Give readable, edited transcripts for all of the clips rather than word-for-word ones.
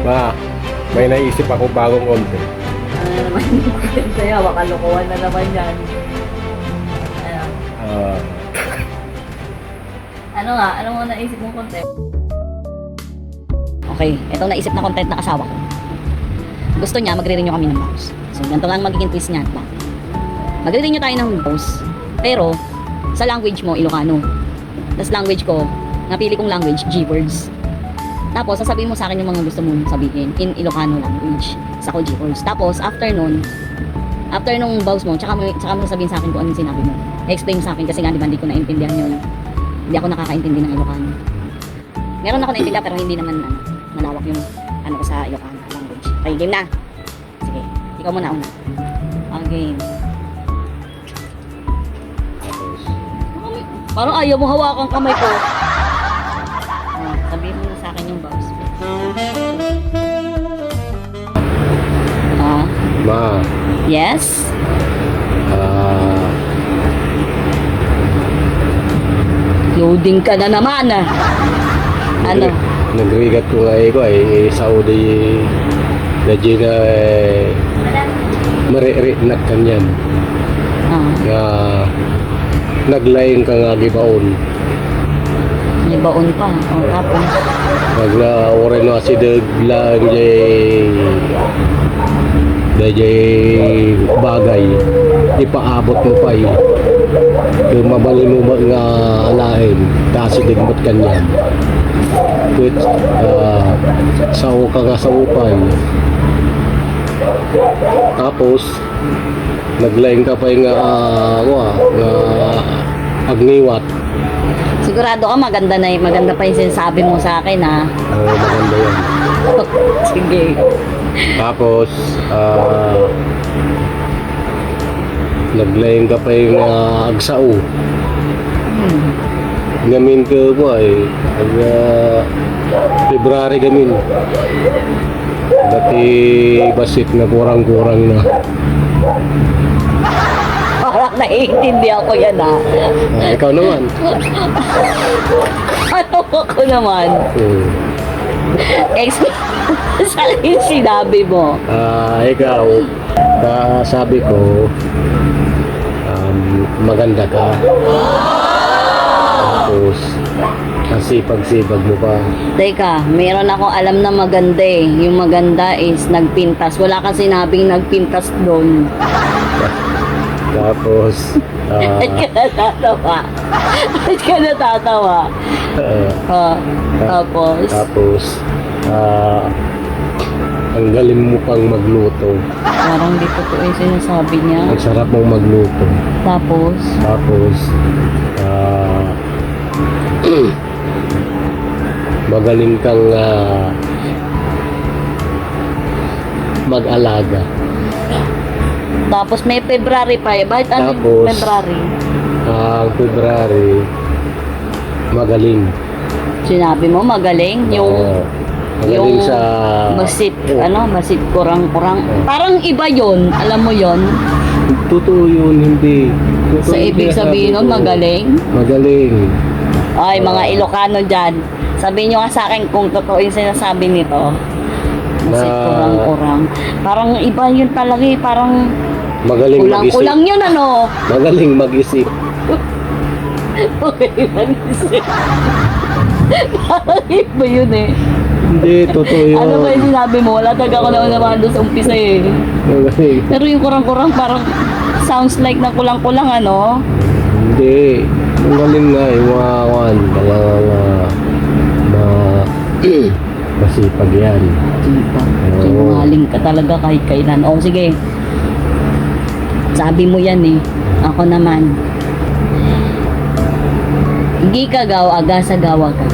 Ma, may naisip ako bagong konti. Ano naman yung content sa'yo? Makalukuhan na naman yan. Ano? Ah, Ano nga? Ano mo naisip mong content? Okay, itong naisip na content na asawa ko. Gusto niya, magre-renew kami ng vows. So, ganito lang magiging twist niya. Magre-renew tayo ng vows. Pero, sa language mo, Ilocano. Tapos language ko, napili kong language, G-words. Tapos, sasabihin mo sa akin yung mga gusto mong sabihin in Ilocano language. Sa ko G-words. Tapos, after nung vows mo, tsaka mo sasabihin sa akin kung ano yung sinabi mo. I-explain mo sa akin kasi nga, di ba, hindi ko naintindihan yun. Hindi ako nakakaintindi ng Ilocano. Meron ako naintindihan pero hindi naman malawak yung ano ko sa Ilocano language. Okay, game na. Sige, ikaw muna una. Ang game. Parang ayaw mo hawakan kamay ko. Sabihin mo na sa akin yung vows. Ma, Yes? Loading ka na naman ah. Ano? Nagrigat ko nga ko ay Saudi na na maririt kanyan. Nga naglayin ka nga gibaon. May baon pa. O, tapos. Pag na oray na si lang jay bagay ipaabot mo pa yun. Yung mabali mo ba nga alain kasi digmat kanyan. Quit sa uka nga sa upay. Tapos naglaing ka pa yung nga agniwat. Sigurado ka maganda pa yung sinasabi mo sa akin ha. Maganda yan. Sige. Tapos naglaing ka pa yung agsao. Gamin ka po ay February gamin. Dati basit na kurang-kurang na. Parang naiintindihan ko yan ha. Ikaw naman. Ano ko naman? Explain sa yung sinabi mo. Ikaw, sabi ko, maganda ka. Tapos, kasipag-sipag mo pa. Teka, meron akong alam na maganda eh. Yung maganda is nagpintas. Wala kang sinabing nagpintas doon. Tapos, Ba't ka natatawa? Ba't ka natatawa? Tapos, ang galing mo pang magluto. parang di totoo yung sinasabi niya. Ang sarap mong magluto. Tapos, magaling kang mag-alaga. tapos may February pa eh. Bakit ano yung Tapos, February? Ang February, magaling. Sinabi mo magaling? Magaling sa... Masit, masit kurang-kurang. Parang iba yon, alam mo yon. Totoo yun, hindi. Totoo So, yung ibig sabihin nun, sinasabi ko. magaling? Magaling. Ay, mga Ilocano dyan. Sabihin nyo nga sa akin kung totoo yung sinasabi nito. Masit kurang-kurang. Parang iba yun talaga eh. Parang Magaling mag-isip. kulang yun ano. Magaling mag-isip. Okay, mag-isip. Parang iba yun eh. Hindi, totoo yun. Ano ba yung sinabi mo? Wala talaga ako naman doon sa umpisa eh. Magaling. Pero yung kurang-kurang parang sounds like na kulang-kulang ano. Hindi. Magaling nga yung masipag yan. Diba? Oo. Sinungaling ka talaga kahit kailan. O sige. Sabi mo yan eh. Ako naman. Igi kagaw aga sa gawa ka.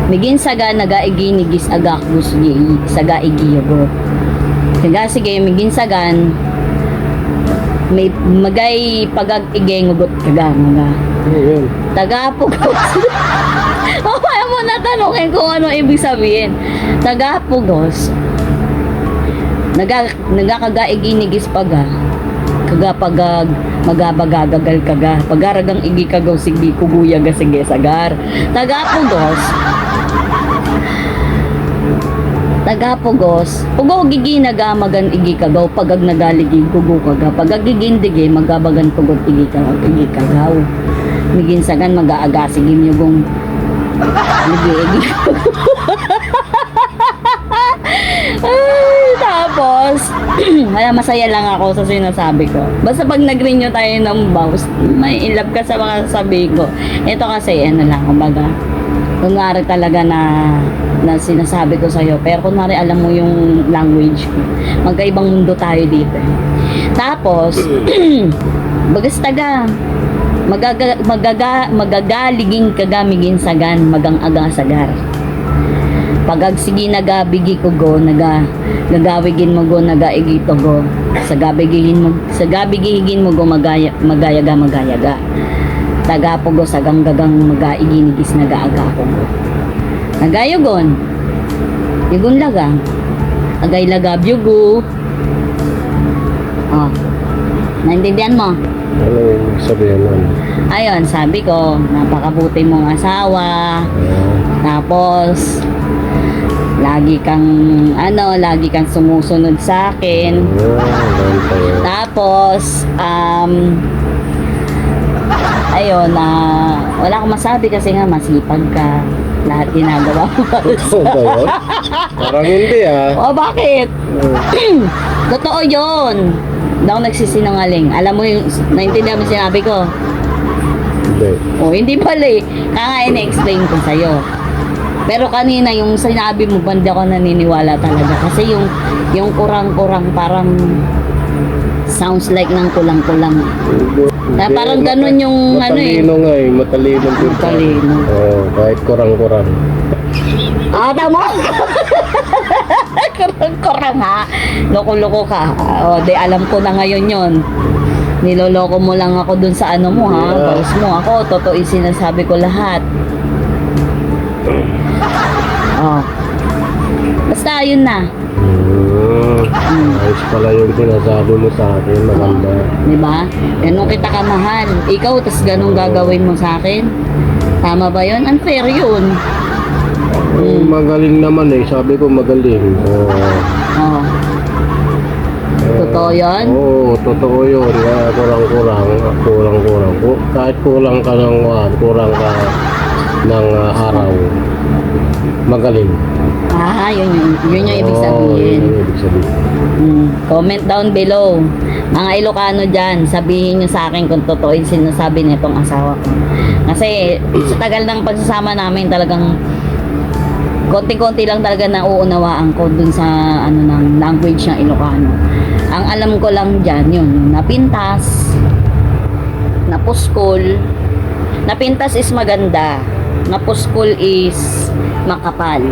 Migin saga nagaigi nigis agak gusgi saga igi yogo. Saga sige migin sagan may magay pagag igay ngugot kaga mga. Ayun. Tagapugos. Mamaya mo natanungin kung ano ibig sabihin. Tagapugos. Nagakagaiginigis paga. Kagapagag magabagagagal kaga. Pagaragang igi kagaw sige kuguyaga sige sagar. Tagapugos. Tagapugos, pugo gigi nagamagan igi kagaw, pagag nagaligi gugo kaga, pagag gigindige magabagan pugot igi kagaw. Miginsagan mag-aagasigin yung igi. Ay, tapos, wala, masaya lang ako sa sinasabi ko. Basta pag nag-renew tayo ng vows, may inlove ka sa mga sabi ko. Ito kasi, ano lang, kumbaga, kunwari talaga na sinasabi ko sa'yo, pero kunwari alam mo yung language ko. Magkaibang mundo tayo dito. Tapos, bagas taga, magagaliging kagamigin sagan, magang agasagar. Pagagsigi nagabigi ko go, gagawigin mo go, nagaigito go. Sa gabigihigin mo go, magayaga. Tagapo go, sagang gagang magaiginigis nagaaga ko go. Nagayogon. Yugon laga. Agay lagab yugo. Oh. Naintindihan mo? Ano yung sabihin nun? Ayun, sabi ko, napakabuti mong asawa. Tapos, lagi kang sumusunod sa akin. Tapos, ayun, wala akong masabi kasi nga masipag ka. Lahat ginagawa mo. Totoo ba yun? Parang hindi O, bakit? Totoo yun. Hindi ako nagsisinungaling. Alam mo yung, naintindihan mo sinabi ko? Hindi. O, hindi pala eh. Kaya nga ina-explain ko sa'yo. Pero kanina, yung sinabi mo, banda ako naniniwala talaga. Kasi yung kurang-kurang parang sounds like ng kulang-kulang. Na parang ganun yung ano eh. Matalino nga eh. Matalino. Matalino. Oo, kahit kurang-kurang. Tama! Kurang-kurang ha. Loko-loko ka. O, di alam ko na ngayon yon. Niloloko mo lang ako dun sa ano mo ha. Boss mo ako. Totoo yung sinasabi ko lahat. Oh. Basta yun na. Ayos pala yung sinasabi mo sa akin. Maganda. Diba? Ganun kita kamahal. Ikaw, tas ganun gagawin mo sa akin. Tama ba yun? Unfair yun. Magaling naman eh. Sabi ko magaling. Oh. Totoo yan? Oo, totoo yun. Kaya kurang-kurang. Kahit kulang ka ng araw. Magaling. Yun yung ibig sabihin. Yun yung ibig sabihin. Comment down below. Mga Ilocano dyan, sabihin nyo sa akin kung totoo yung sinasabi nitong asawa ko. Kasi sa tagal ng pagsasama namin talagang konti-konti lang talaga nauunawaan ko dun sa ng language ng Ilocano. Ang alam ko lang dyan yun, napintas, napuskol. Napintas is maganda. Napuskol is makapal.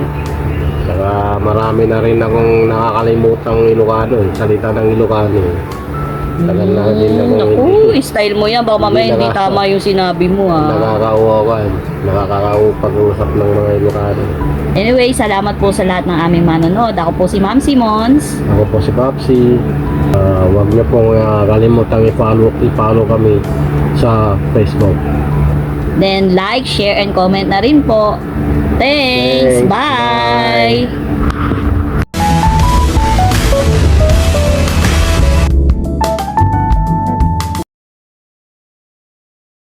Saka marami na rin akong nakakalimutang Ilocano, salita ng Ilocano. Tagal na din ako. Naku, style mo yan. Baka mamaya hindi tama yung sinabi mo ha. Nakakapag-usap ng mga Ilocano. Anyway, salamat po sa lahat ng aming manonood. Ako po si Ma'am Simons. Ako po si Papsi. Huwag niyo pong kalimutang i-follow kami sa Facebook. Then like, share, and comment na rin po. Thanks. Thanks. Bye. Bye.